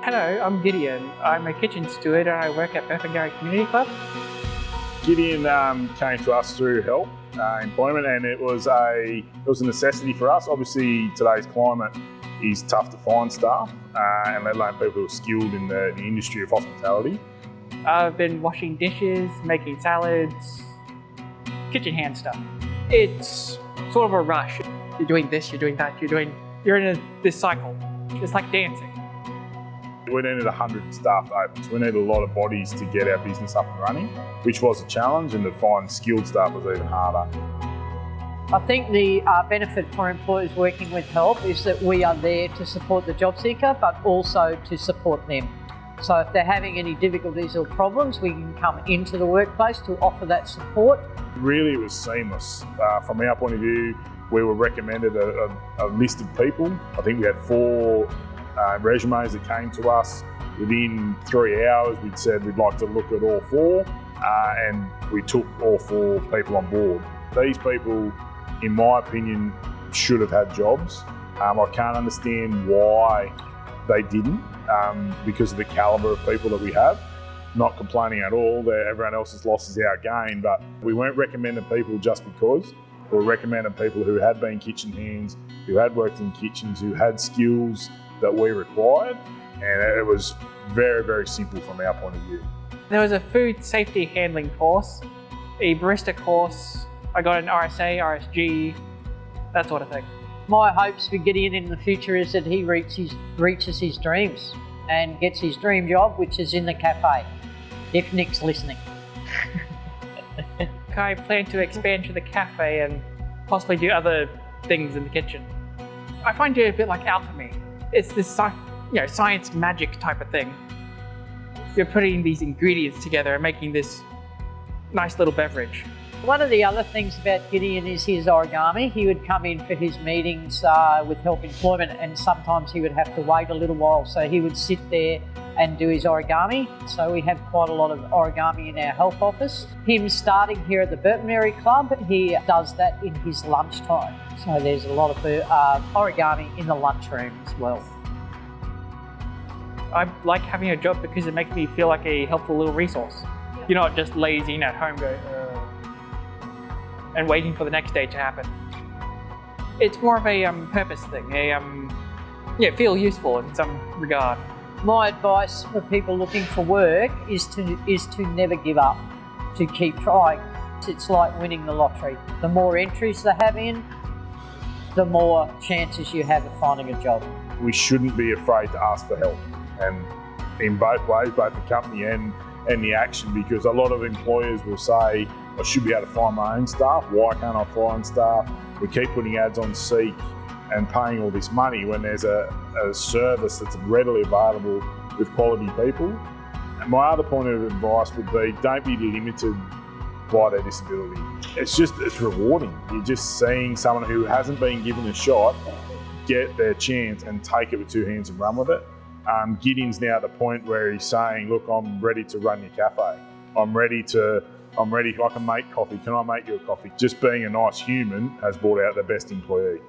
Hello, I'm Gideon. I'm a kitchen steward and I work at Burpengary Community Club. Gideon came to us through Help employment, and it was a necessity for us. Obviously, today's climate is tough to find staff, and let alone people who are skilled in the industry of hospitality. I've been washing dishes, making salads, kitchen hand stuff. It's sort of a rush. You're doing this, you're doing that, you're in this cycle. It's like dancing. We needed 100 staff opens. We needed a lot of bodies to get our business up and running, which was a challenge, and to find skilled staff was even harder. I think the benefit for employers working with Help is that we are there to support the job seeker, but also to support them. So if they're having any difficulties or problems, we can come into the workplace to offer that support. Really, it was seamless. From our point of view, we were recommended a list of people. I think we had 4 resumes that came to us. Within 3 hours, we'd said we'd like to look at all 4, and we took all 4 people on board. These people, in my opinion, should have had jobs. I can't understand why they didn't, because of the calibre of people that we have. Not complaining at all that everyone else's loss is our gain, but we weren't recommending people just because. We were recommending people who had been kitchen hands, who had worked in kitchens, who had skills that we required, and it was very, very simple from our point of view. There was a food safety handling course, a barista course, I got an RSA, RSG, that sort of thing. My hopes for Gideon in the future is that he reaches his dreams and gets his dream job, which is in the cafe, if Nick's listening. I plan to expand to the cafe and possibly do other things in the kitchen. I find it a bit like alchemy. It's this science magic type of thing. You're putting these ingredients together and making this nice little beverage. One of the other things about Gideon is his origami. He would come in for his meetings with Help Employment, and sometimes he would have to wait a little while, so he would sit there and do his origami. So we have quite a lot of origami in our Help office. Him starting here at the Burpengary Club, he does that in his lunchtime. So there's a lot of origami in the lunchroom as well. I like having a job because it makes me feel like a helpful little resource. You're not just lazing at home going, and waiting for the next day to happen. It's more of a purpose thing, feel useful in some regard. My advice for people looking for work is to never give up, to keep trying. It's like winning the lottery. The more entries they have in, the more chances you have of finding a job. We shouldn't be afraid to ask for help, and in both ways, both the company and the action, because a lot of employers will say, I should be able to find my own staff. Why can't I find staff? We keep putting ads on Seek and paying all this money when there's a service that's readily available with quality people. And my other point of advice would be, don't be limited by their disability. It's rewarding. You're just seeing someone who hasn't been given a shot get their chance and take it with 2 hands and run with it. Gideon's now at the point where he's saying, look, I'm ready to run your cafe. I'm ready, I can make coffee. Can I make you a coffee? Just being a nice human has brought out the best employee.